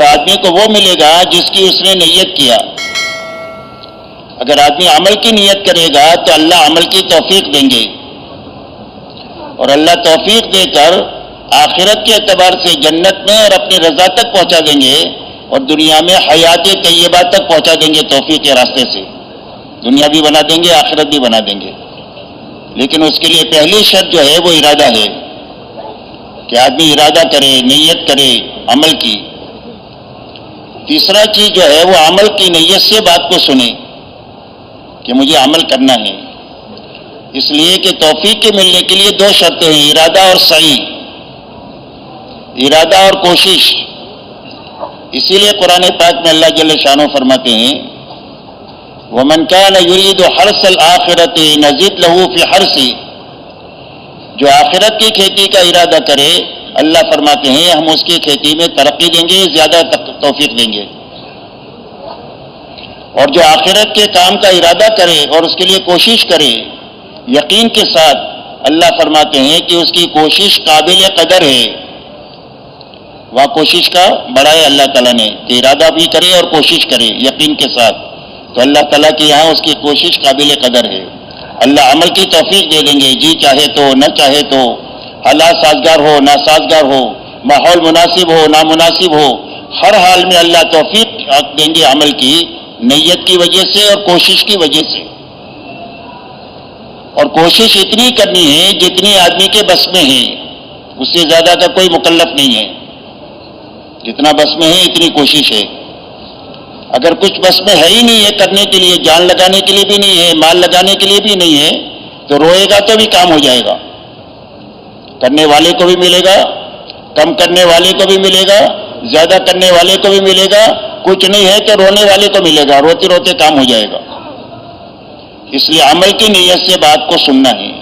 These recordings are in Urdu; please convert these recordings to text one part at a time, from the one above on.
اور آدمی کو وہ ملے گا جس کی اس نے نیت کیا۔ اگر آدمی عمل کی نیت کرے گا تو اللہ عمل کی توفیق دیں گے، اور اللہ توفیق دے کر آخرت کے اعتبار سے جنت میں اور اپنی رضا تک پہنچا دیں گے، اور دنیا میں حیات طیبہ تک پہنچا دیں گے توفیق کے راستے سے۔ دنیا بھی بنا دیں گے، آخرت بھی بنا دیں گے، لیکن اس کے لیے پہلی شرط جو ہے وہ ارادہ ہے کہ آدمی ارادہ کرے، نیت کرے عمل کی۔ تیسرا چیز جو ہے وہ عمل کی نیت سے بات کو سنے کہ مجھے عمل کرنا ہے، اس لیے کہ توفیق کے ملنے کے لیے دو شرطیں ہیں، ارادہ اور سعی، ارادہ اور کوشش۔ اسی لیے قرآن پاک میں اللہ جل شانہ فرماتے ہیں وَمَنْ كَانَ يُرِيدُ حَرْثَ الْآخِرَةِ نَزِدْ لَهُ فِي حَرْثِهِ، جو آخرت کی کھیتی کا ارادہ کرے اللہ فرماتے ہیں ہم اس کی کھیتی میں ترقی دیں گے، زیادہ توفیق دیں گے۔ اور جو آخرت کے کام کا ارادہ کرے اور اس کے لیے کوشش کرے یقین کے ساتھ، اللہ فرماتے ہیں کہ اس کی کوشش قابل قدر ہے۔ وہاں کوشش کا بڑا ہے اللہ تعالیٰ نے کہ ارادہ بھی کرے اور کوشش کرے یقین کے ساتھ، تو اللہ تعالیٰ کے یہاں اس کی کوشش قابل قدر ہے۔ اللہ عمل کی توفیق دے دیں گے، جی چاہے تو نہ چاہے تو، حالات سازگار ہو ناسازگار ہو، ماحول مناسب ہو نامناسب ہو، ہر حال میں اللہ توفیق دیں گے عمل کی، نیت کی وجہ سے اور کوشش کی وجہ سے۔ اور کوشش اتنی کرنی ہے جتنی آدمی کے بس میں ہے، اس سے زیادہ کا کوئی مکلف نہیں ہے، جتنا بس میں ہے اتنی کوشش ہے۔ اگر کچھ بس میں ہے ہی نہیں ہے کرنے کے لیے، جان لگانے کے لیے بھی نہیں ہے، مال لگانے کے لیے بھی نہیں ہے، تو روئے گا تو بھی کام ہو جائے گا، کرنے والے کو بھی ملے گا، کم کرنے والے کو بھی ملے گا، زیادہ کرنے والے کو بھی ملے گا، کچھ نہیں ہے تو رونے والے کو ملے گا، روتے روتے کام ہو جائے گا۔ اس لیے عمل کی نیت سے بات کو سننا ہے۔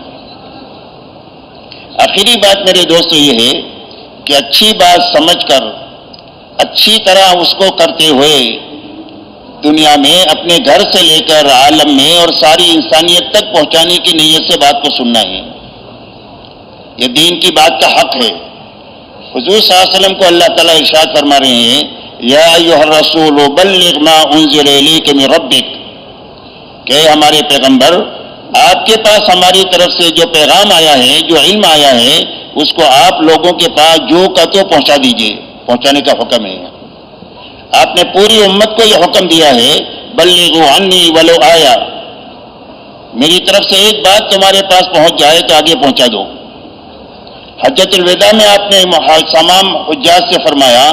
آخری بات میرے دوستو یہ ہے کہ اچھی بات سمجھ کر اچھی طرح اس کو کرتے ہوئے دنیا میں اپنے گھر سے لے کر عالم میں اور ساری انسانیت تک پہنچانے کی نیت سے بات کو سننا ہے۔ یہ دین کی بات کا حق ہے۔ حضور صلی اللہ علیہ وسلم کو اللہ تعالیٰ ارشاد فرما رہے ہیں یا ایھا الرسول بلغ ما انزل الیک من ربک، کہ ہمارے پیغمبر آپ کے پاس ہماری طرف سے جو پیغام آیا ہے، جو علم آیا ہے، اس کو آپ لوگوں کے پاس جو کا تو پہنچا دیجئے، پہنچانے کا حکم ہے۔ آپ نے پوری امت کو یہ حکم دیا ہے بلغوا عنی ولو آیا، میری طرف سے ایک بات تمہارے پاس پہنچ جائے تو آگے پہنچا دو۔ حجۃ الوداع میں آپ نے تمام حجاج سے فرمایا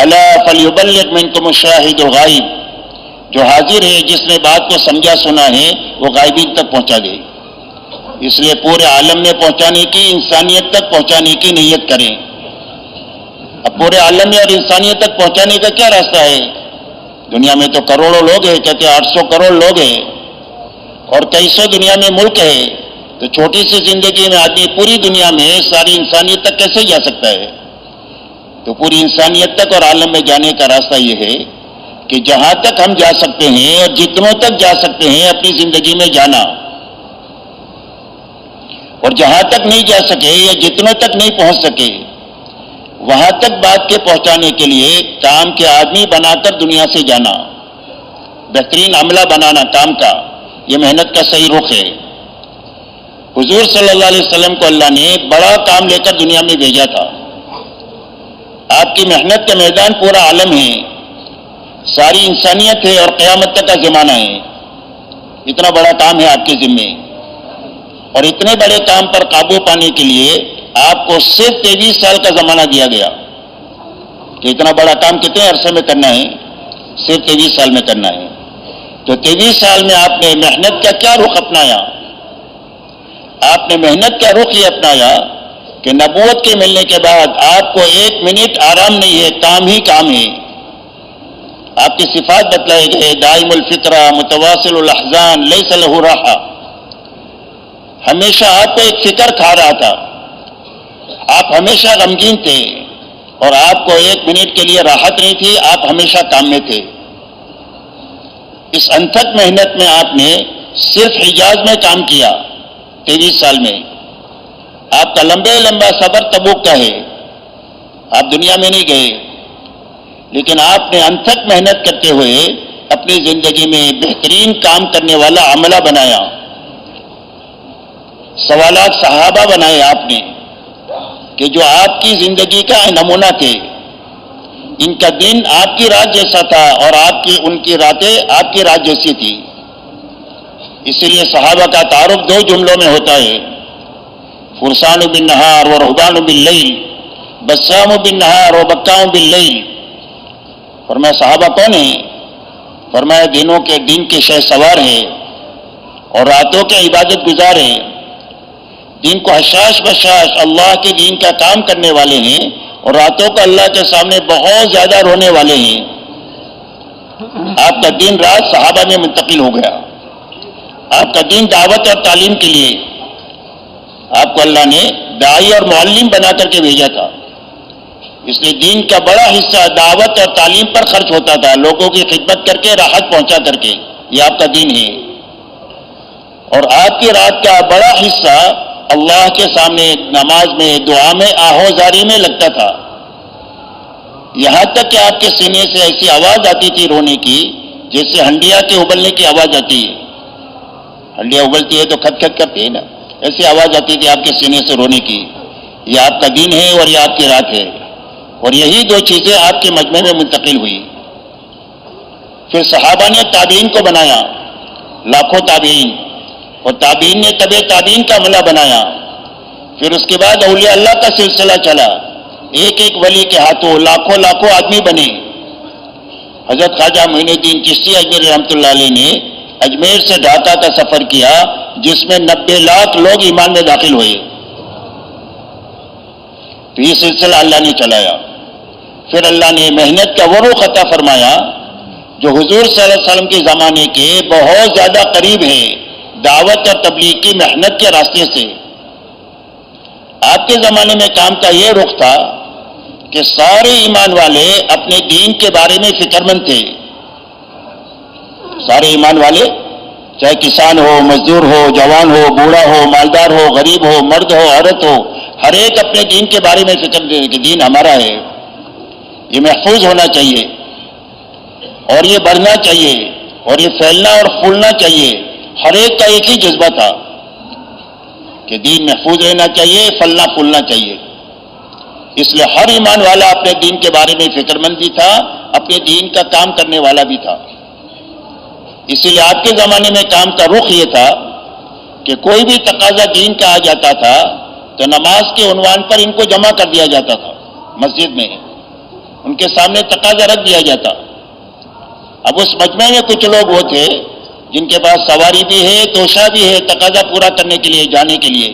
الا فلیبلغ منکم الشاہد الغائب، جو حاضر ہے جس نے بات کو سمجھا سنا ہے وہ غائبین تک پہنچا دے۔ اس لیے پورے عالم میں پہنچانے کی، انسانیت تک پہنچانے کی نیت کریں۔ اب پورے عالم میں اور انسانیت تک پہنچانے کا کیا راستہ ہے؟ دنیا میں تو کروڑوں لوگ ہیں، کہتے ہیں 800 کروڑ لوگ ہیں اور کئی سو دنیا میں ملک ہے، تو چھوٹی سی زندگی میں آدمی پوری دنیا میں ساری انسانیت تک کیسے جا سکتا ہے؟ تو پوری انسانیت تک اور عالم میں جانے کا راستہ یہ ہے کہ جہاں تک ہم جا سکتے ہیں اور جتنوں تک جا سکتے ہیں اپنی زندگی میں جانا، اور جہاں تک نہیں جا سکے یا جتنوں تک نہیں پہنچ سکے وہاں تک بات کے پہنچانے کے لیے کام کے آدمی بنا کر دنیا سے جانا، بہترین عملہ بنانا کام کا، یہ محنت کا صحیح رخ ہے۔ حضور صلی اللہ علیہ وسلم کو اللہ نے بڑا کام لے کر دنیا میں بھیجا تھا۔ آپ کی محنت کا میدان پورا عالم ہے، ساری انسانیت ہے اور قیامت تک کا زمانہ ہے۔ اتنا بڑا کام ہے آپ کے ذمے، اور اتنے بڑے کام پر قابو پانے کے لیے آپ کو صرف 23 سال کا زمانہ دیا گیا کہ اتنا بڑا کام کتنے عرصے میں کرنا ہے؟ صرف 23 سال میں کرنا ہے۔ تو 23 سال میں آپ نے محنت کا کیا رخ اپنایا؟ آپ نے محنت کا رخ یہ اپنایا کہ نبوت کے ملنے کے بعد آپ کو 1 منٹ آرام نہیں ہے، کام ہی کام ہے۔ آپ کی صفات بتلائے گئے، دائم الفکرہ، متواصل الاحزان، لیس لہ راحہ، ہمیشہ آپ کو ایک فکر کھا رہا تھا، آپ ہمیشہ غمگین تھے اور آپ کو 1 منٹ کے لیے راحت نہیں تھی، آپ ہمیشہ کام میں تھے۔ اس انتھک محنت میں آپ نے صرف حجاز میں کام کیا 23 سال میں۔ آپ کا لمبا سفر تبوک کا ہے، آپ دنیا میں نہیں گئے، لیکن آپ نے انتھک محنت کرتے ہوئے اپنی زندگی میں بہترین کام کرنے والا عملہ بنایا. سوالات صحابہ بنائے آپ نے کہ جو آپ کی زندگی کا نمونہ تھے. ان کا دن آپ کی رات جیسا تھا اور ان کی راتیں آپ کی رات جیسی تھی. اسی لیے صحابہ کا تعارف 2 جملوں میں ہوتا ہے: فرسان بالنہار و رہبان باللیل، بسام بالنہار و بکام باللیل. فرمایا صحابہ کون ہیں؟ فرمایا دن کے شہ سوار ہیں اور راتوں کے عبادت گزار ہیں. دن کو حشاش بشاش اللہ کے دین کا کام کرنے والے ہیں اور راتوں کو اللہ کے سامنے بہت زیادہ رونے والے ہیں. آپ کا دن رات صحابہ میں منتقل ہو گیا. آپ کا دن دعوت اور تعلیم کے لیے. آپ کو اللہ نے داعی اور معلم بنا کر کے بھیجا تھا. اس لیے دین کا بڑا حصہ دعوت اور تعلیم پر خرچ ہوتا تھا، لوگوں کی خدمت کر کے، راحت پہنچا کر کے. یہ آپ کا دین ہے. اور آپ کی رات کا بڑا حصہ اللہ کے سامنے نماز میں، دعا میں، آہوزاری میں لگتا تھا. یہاں تک کہ آپ کے سینے سے ایسی آواز آتی تھی رونے کی جیسے ہنڈیا کے ابلنے کی آواز آتی ہے. ہنڈیا ابلتی ہے تو کھٹ کھٹ کرتی ہے نا، ایسی آواز آتی تھی آپ کے سینے سے رونے کی. یہ آپ کا دین ہے اور یہ آپ کی رات ہے. اور یہی 2 چیزیں آپ کے مجمع میں منتقل ہوئی. پھر صحابہ نے تابعین کو بنایا، لاکھوں تابعین، اور تابعین نے تبع تابعین کا عملہ بنایا. پھر اس کے بعد اولیاء اللہ کا سلسلہ چلا. ایک ایک ولی کے ہاتھوں لاکھوں آدمی بنے. حضرت خواجہ معین الدین چشتی اجمیری رحمۃ اللہ علیہ نے اجمیر سے ڈھاکہ کا سفر کیا جس میں 90 لاکھ لوگ ایمان میں داخل ہوئے. تو یہ سلسلہ اللہ نے چلایا. پھر اللہ نے محنت کا وہ رخ عطا فرمایا جو حضور صلی اللہ علیہ وسلم کے زمانے کے بہت زیادہ قریب ہے، دعوت اور تبلیغ کی محنت کے راستے سے. آپ کے زمانے میں کام کا یہ رخ تھا کہ سارے ایمان والے اپنے دین کے بارے میں فکر مند تھے. سارے ایمان والے، چاہے کسان ہو، مزدور ہو، جوان ہو، بوڑھا ہو، مالدار ہو، غریب ہو، مرد ہو، عورت ہو، ہر ایک اپنے دین کے بارے میں فکر دے کہ دین ہمارا ہے، یہ محفوظ ہونا چاہیے اور یہ بڑھنا چاہیے اور یہ پھیلنا اور پھولنا چاہیے. ہر ایک کا ایک ہی جذبہ تھا کہ دین محفوظ رہنا چاہیے، پھلنا پھولنا چاہیے. اس لیے ہر ایمان والا اپنے دین کے بارے میں فکر مند بھی تھا، اپنے دین کا کام کرنے والا بھی تھا. اسی لیے آپ کے زمانے میں کام کا رخ یہ تھا کہ کوئی بھی تقاضا دین کا آ جاتا تھا تو نماز کے عنوان پر ان کو جمع کر دیا جاتا تھا. مسجد میں ان کے سامنے تقاضا رکھ دیا جاتا. اب اس مجمع میں کچھ لوگ وہ تھے جن کے پاس سواری بھی ہے، توشہ بھی ہے، تقاضا پورا کرنے کے لیے، جانے کے لیے.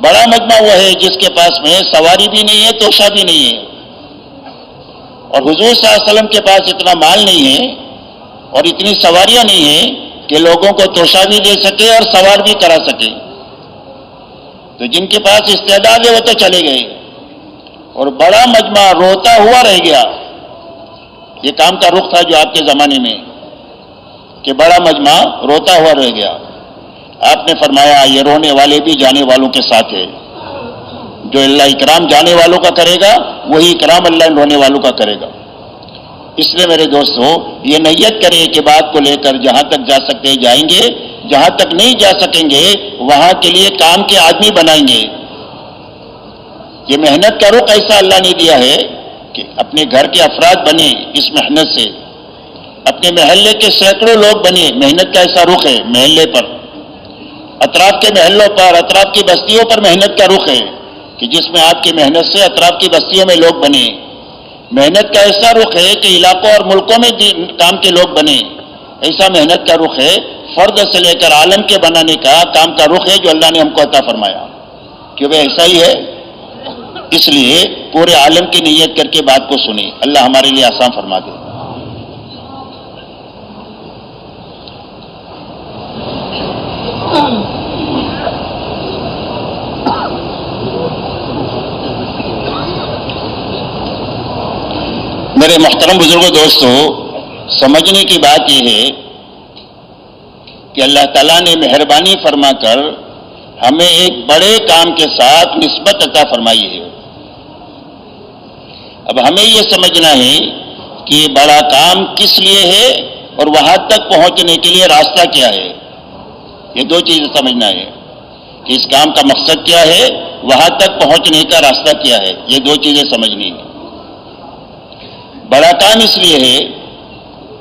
بڑا مجمع وہ ہے جس کے پاس میں سواری بھی نہیں ہے، توشہ بھی نہیں ہے. اور حضور صلی اللہ علیہ وسلم کے پاس اتنا مال نہیں ہے اور اتنی سواریاں نہیں ہیں کہ لوگوں کو توشہ بھی دے سکے اور سوار بھی کرا سکے. تو جن کے پاس استعداد ہے وہ تو چلے گئے اور بڑا مجمع روتا ہوا رہ گیا. یہ کام کا رخ تھا جو آپ کے زمانے میں کہ بڑا مجمع روتا ہوا رہ گیا. آپ نے فرمایا یہ رونے والے بھی جانے والوں کے ساتھ ہے. جو اللہ اکرام جانے والوں کا کرے گا وہی اکرام اللہ رونے والوں کا کرے گا. اس لیے میرے دوستوں یہ نیت کرے کہ بات کو لے کر جہاں تک جا سکتے جائیں گے، جہاں تک نہیں جا سکیں گے وہاں کے لیے کام کے آدمی بنائیں گے. یہ محنت کا رخ ایسا اللہ نے دیا ہے کہ اپنے گھر کے افراد بنے اس محنت سے، اپنے محلے کے سینکڑوں لوگ بنے. محنت کا ایسا رخ ہے محلے پر، اطراف کے محلوں پر، اطراف کی بستیوں پر محنت کا رخ ہے کہ جس میں آپ کی محنت سے اطراف کی بستیوں میں لوگ بنے. محنت کا ایسا رخ ہے کہ علاقوں اور ملکوں میں کام کے لوگ بنے. ایسا محنت کا رخ ہے فرد سے لے کر عالم کے بنانے کا کام کا رخ ہے جو اللہ نے ہم کو عطا فرمایا. کہ وہ ایسا ہی ہے، اس لیے پورے عالم کی نیت کر کے بات کو سنیں. اللہ ہمارے لیے آسان فرما دے. میرے محترم بزرگوں، دوستو، سمجھنے کی بات یہ ہے کہ اللہ تعالیٰ نے مہربانی فرما کر ہمیں ایک بڑے کام کے ساتھ نسبت عطا فرمائی ہے. اب ہمیں یہ سمجھنا ہے کہ یہ بڑا کام کس لیے ہے اور وہاں تک پہنچنے کے لیے راستہ کیا ہے. یہ دو چیزیں سمجھنا ہے کہ اس کام کا مقصد کیا ہے، وہاں تک پہنچنے کا راستہ کیا ہے. یہ دو چیزیں سمجھنی ہے. بڑا کام اس لیے ہے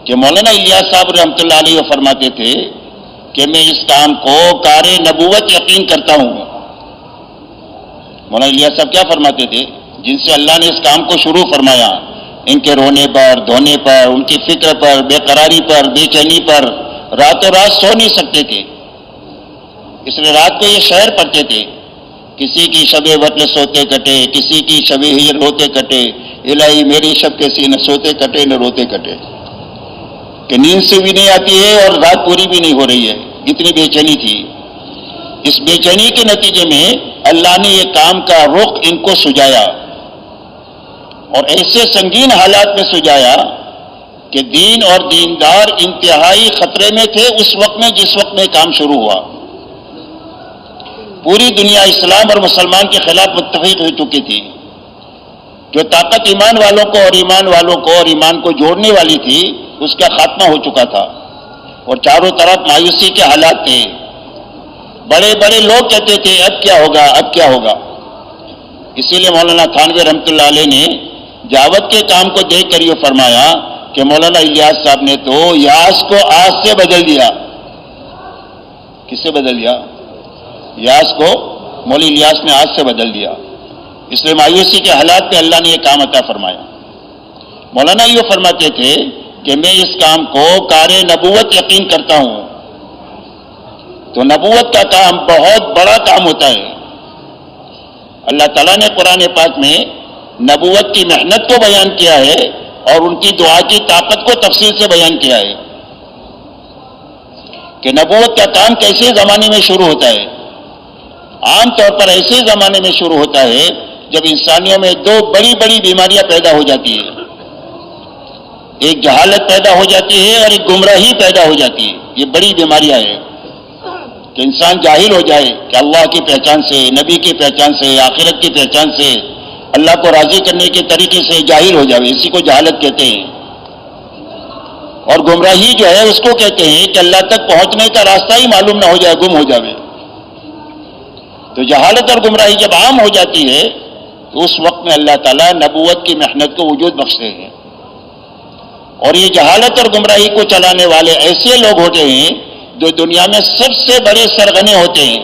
کہ مولانا الیاس صاحب رحمۃ اللہ علیہ فرماتے تھے کہ میں اس کام کو کار نبوت یقین کرتا ہوں. مولانا الیاس صاحب کیا فرماتے تھے؟ جن سے اللہ نے اس کام کو شروع فرمایا، ان کے رونے پر، دھونے پر، ان کی فکر پر، بے قراری پر، بے چینی پر، راتوں رات سو نہیں سکتے تھے، اس لیے رات کو یہ شعر پڑھتے تھے، کسی کی شب وصل سوتے کٹے، کسی کی شب ہجر روتے کٹے، الہی میری شب کیسی نہ سوتے کٹے نہ روتے کٹے. کہ نیند سے بھی نہیں آتی ہے اور رات پوری بھی نہیں ہو رہی ہے، اتنی بے چینی تھی. اس بے چینی کے نتیجے میں اللہ نے یہ کام کا رخ ان کو سجایا، اور ایسے سنگین حالات میں سجایا کہ دین اور دیندار انتہائی خطرے میں تھے اس وقت میں جس وقت میں کام شروع ہوا. پوری دنیا اسلام اور مسلمان کے خلاف متفق ہو چکی تھی. جو طاقت ایمان والوں کو اور ایمان کو جوڑنے والی تھی اس کا خاتمہ ہو چکا تھا، اور چاروں طرف مایوسی کے حالات تھے. بڑے بڑے لوگ کہتے تھے اب کیا ہوگا، اب کیا ہوگا. اسی لیے مولانا تھانوی رحمۃ اللہ علیہ نے دعوت کے کام کو دیکھ کر یہ فرمایا کہ مولانا الیاس صاحب نے تو یاس کو آج سے بدل دیا. کس سے بدل دیا؟ یاس کو مولانا الیاس نے آج سے بدل دیا. اس لیے مایوسی کے حالات میں اللہ نے یہ کام عطا فرمایا. مولانا یہ فرماتے تھے کہ میں اس کام کو کار نبوت یقین کرتا ہوں. تو نبوت کا کام بہت بڑا کام ہوتا ہے. اللہ تعالیٰ نے قرآن پاک میں نبوت کی محنت کو بیان کیا ہے اور ان کی دعا کی طاقت کو تفصیل سے بیان کیا ہے کہ نبوت کا کام کیسے زمانے میں شروع ہوتا ہے. عام طور پر ایسے زمانے میں شروع ہوتا ہے جب انسانیوں میں دو بڑی بڑی بیماریاں پیدا ہو جاتی ہیں. ایک جہالت پیدا ہو جاتی ہے اور ایک گمراہی پیدا ہو جاتی ہے. یہ بڑی بیماریاں ہیں کہ انسان جاہل ہو جائے کہ اللہ کی پہچان سے، نبی کی پہچان سے، آخرت کی پہچان سے، اللہ کو راضی کرنے کے طریقے سے جاہل ہو جائے. اسی کو جہالت کہتے ہیں. اور گمراہی جو ہے اس کو کہتے ہیں کہ اللہ تک پہنچنے کا راستہ ہی معلوم نہ ہو جائے، گم ہو جائے. تو جہالت اور گمراہی جب عام ہو جاتی ہے تو اس وقت میں اللہ تعالیٰ نبوت کی محنت کو وجود بخشتے ہیں. اور یہ جہالت اور گمراہی کو چلانے والے ایسے لوگ ہوتے ہیں جو دنیا میں سب سے بڑے سرغنے ہوتے ہیں.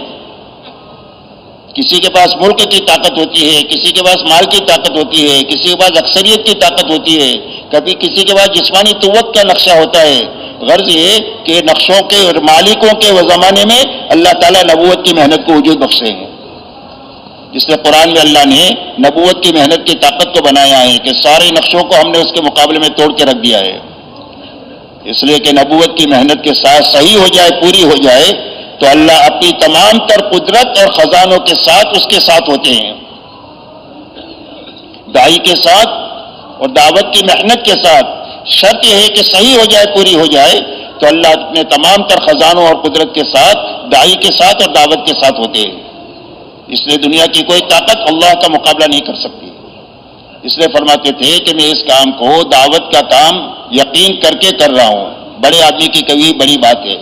کسی کے پاس ملک کی طاقت ہوتی ہے، کسی کے پاس مال کی طاقت ہوتی ہے، کسی کے پاس اکثریت کی طاقت ہوتی ہے، کبھی کسی کے پاس جسمانی قوت کا نقشہ ہوتا ہے. غرض یہ کہ نقشوں کے اور مالکوں کے وہ زمانے میں اللہ تعالیٰ نبوت کی محنت کو وجود بخشے ہیں. جس نے قرآن میں اللہ نے نبوت کی محنت کی طاقت کو بنایا ہے کہ سارے نقشوں کو ہم نے اس کے مقابلے میں توڑ کے رکھ دیا ہے. اس لیے کہ نبوت کی محنت کے ساتھ صحیح ہو جائے، پوری ہو جائے تو اللہ اپنی تمام تر قدرت اور خزانوں کے ساتھ اس کے ساتھ ہوتے ہیں. داعی کے ساتھ اور دعوت کی محنت کے ساتھ شرط یہ ہے کہ صحیح ہو جائے، پوری ہو جائے تو اللہ اپنے تمام تر خزانوں اور قدرت کے ساتھ، داعی کے ساتھ اور دعوت کے ساتھ ہوتے ہیں. اس لیے دنیا کی کوئی طاقت اللہ کا مقابلہ نہیں کر سکتی. اس لیے فرماتے تھے کہ میں اس کام کو، دعوت کا کام یقین کر کے کر رہا ہوں. بڑے آدمی کی کبھی بڑی بات ہے.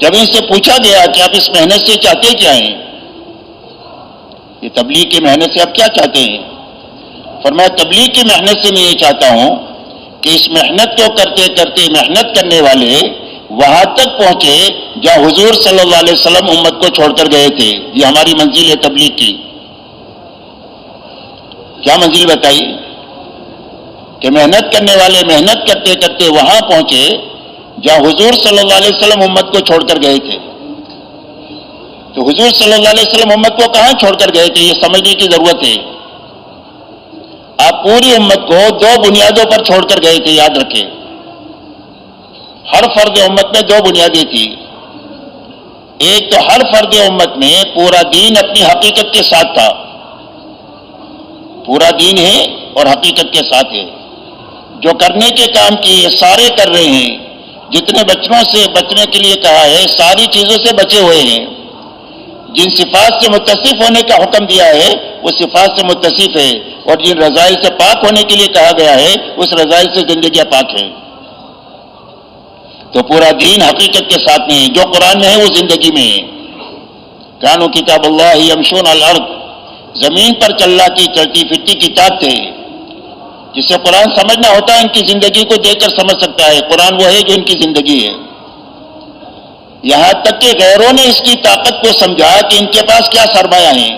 جب ان سے پوچھا گیا کہ آپ اس محنت سے چاہتے کیا ہیں، یہ تبلیغ کی محنت سے آپ کیا چاہتے ہیں؟ فرمایا تبلیغ کی محنت سے میں یہ چاہتا ہوں کہ اس محنت کو کرتے کرتے محنت کرنے والے وہاں تک پہنچے جہاں حضور صلی اللہ علیہ وسلم امت کو چھوڑ کر گئے تھے. یہ ہماری منزل ہے تبلیغ کی. کیا منزل بتائی؟ کہ محنت کرنے والے محنت کرتے کرتے وہاں پہنچے جہاں حضور صلی اللہ علیہ وسلم امت کو چھوڑ کر گئے تھے. تو حضور صلی اللہ علیہ وسلم امت کو کہاں چھوڑ کر گئے تھے، یہ سمجھنے کی ضرورت ہے. آپ پوری امت کو دو بنیادوں پر چھوڑ کر گئے تھے، یاد رکھیں. ہر فرد امت میں دو بنیادیں تھی. ایک تو ہر فرد امت میں پورا دین اپنی حقیقت کے ساتھ تھا. پورا دین ہے اور حقیقت کے ساتھ ہے. جو کرنے کے کام کیے سارے کر رہے ہیں. جتنے بچوں سے بچنے کے لیے کہا ہے ساری چیزوں سے بچے ہوئے ہیں. جن صفات سے متصف ہونے کا حکم دیا ہے وہ صفات سے متصف ہے، اور جن رذائل سے پاک ہونے کے لیے کہا گیا ہے اس رذائل سے زندگیاں پاک ہے۔ تو پورا دین حقیقت کے ساتھ میں ہے، جو قرآن میں ہے وہ زندگی میں ہے۔ کانوا کتاب اللہ یمشون علی الارض، زمین پر چلتی پھرتی کتاب تھے، جسے قرآن سمجھنا ہوتا ہے ان کی زندگی کو دیکھ کر سمجھ سکتا ہے، قرآن وہ ہے جو ان کی زندگی ہے۔ یہاں تک کہ غیروں نے اس کی طاقت کو سمجھا کہ ان کے پاس کیا سرمایہ ہیں۔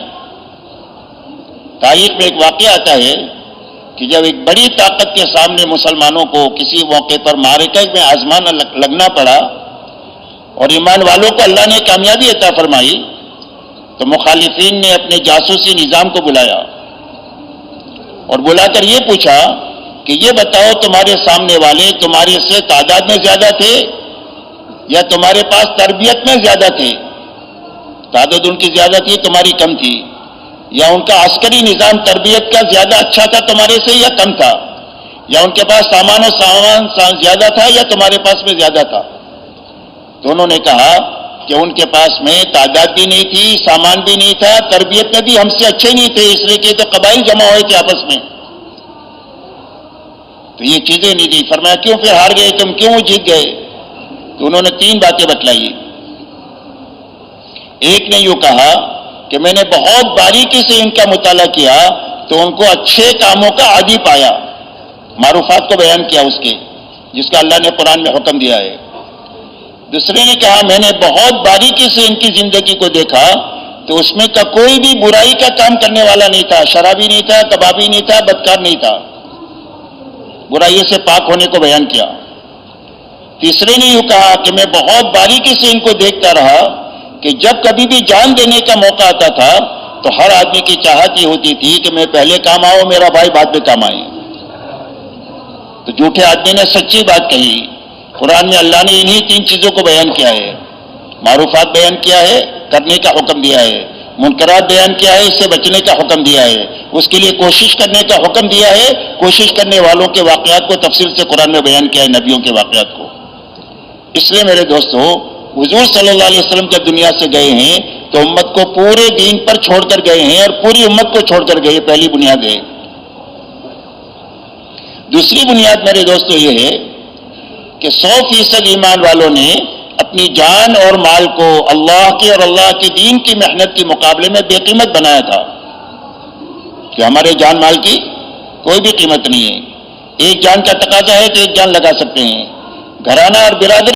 تاریخ میں ایک واقعہ آتا ہے کہ جب ایک بڑی طاقت کے سامنے مسلمانوں کو کسی موقع پر معرکہ میں آزمانا لگنا پڑا اور ایمان والوں کو اللہ نے کامیابی عطا فرمائی، تو مخالفین نے اپنے جاسوسی نظام کو بلایا اور بلا کر یہ پوچھا کہ یہ بتاؤ تمہارے سامنے والے تمہارے سے تعداد میں زیادہ تھے یا تمہارے پاس تربیت میں زیادہ تھے؟ تعداد ان کی زیادہ تھی، تمہاری کم تھی، یا ان کا عسکری نظام تربیت کا زیادہ اچھا تھا تمہارے سے یا کم تھا، یا ان کے پاس سامان زیادہ تھا یا تمہارے پاس میں زیادہ تھا؟ تو انہوں نے کہا کہ ان کے پاس میں تعداد بھی نہیں تھی، سامان بھی نہیں تھا، تربیت میں بھی ہم سے اچھے نہیں تھے، اس لیے کہ تو قبائل جمع ہوئے تھے آپس میں، تو یہ چیزیں نہیں دی۔ فرمایا کیوں پھر ہار گئے تم، کیوں جیت گئے؟ تو انہوں نے 3 باتیں بتلائی۔ ایک نے یوں کہا کہ میں نے بہت باریکی سے ان کا مطالعہ کیا تو ان کو اچھے کاموں کا عادی پایا، معروفات کو بیان کیا اس کے جس کا اللہ نے قرآن میں حکم دیا ہے۔ دوسرے نے کہا میں نے بہت باریکی سے ان کی زندگی کو دیکھا تو اس میں کا کوئی بھی برائی کا کام کرنے والا نہیں تھا، شرابی نہیں تھا، کبابی نہیں تھا، بدکار نہیں تھا، برائی سے پاک ہونے کو بیان کیا۔ تیسرے نے یوں کہا کہ میں بہت باریکی سے ان کو دیکھتا رہا کہ جب کبھی بھی جان دینے کا موقع آتا تھا تو ہر آدمی کی چاہت یہ ہوتی تھی کہ میں پہلے کام آؤں، میرا بھائی بعد میں کام آئے۔ تو جھوٹے آدمی نے سچی بات کہی۔ قرآن میں اللہ نے انہی 3 چیزوں کو بیان کیا ہے، معروفات بیان کیا ہے، کرنے کا حکم دیا ہے، منکرات بیان کیا ہے، اس سے بچنے کا حکم دیا ہے، اس کے لیے کوشش کرنے کا حکم دیا ہے، کوشش کرنے والوں کے واقعات کو تفصیل سے قرآن میں بیان کیا ہے، نبیوں کے واقعات کو۔ اس لیے میرے دوستو، حضور صلی اللہ علیہ وسلم جب دنیا سے گئے ہیں تو امت کو پورے دین پر چھوڑ کر گئے ہیں اور پوری امت کو چھوڑ کر گئے، پہلی بنیاد ہے۔ دوسری بنیاد میرے دوستو یہ ہے کہ 100% ایمان والوں نے اپنی جان اور مال کو اللہ کے اور اللہ کے دین کی محنت کے مقابلے میں بے قیمت بنایا تھا کہ ہمارے جان مال کی کوئی بھی قیمت نہیں ہے، ایک جان کا تقاضا ہے کہ ایک جان لگا سکتے ہیں، گھرانہ اور برادری